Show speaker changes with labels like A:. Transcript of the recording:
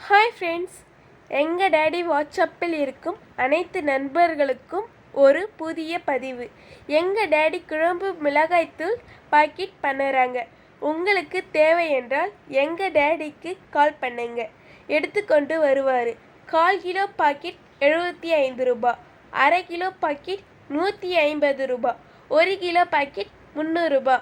A: Hi friends, எங்கள் daddy வாட்ஸ்அப்பில் இருக்கும் அனைத்து நண்பர்களுக்கும் ஒரு புதிய பதிவு. எங்கள் டேடி குழம்பு மிளகாய்த்தூள் பாக்கெட் பண்ணுறாங்க. உங்களுக்கு தேவை என்றால் எங்கள் டேடிக்கு கால் பண்ணுங்க, எடுத்துக்கொண்டு வருவார். 1/4 கிலோ பாக்கெட் 75 ரூபா, அரை கிலோ பாக்கெட் 150 ரூபா, 1 கிலோ பாக்கெட் 300 ரூபா.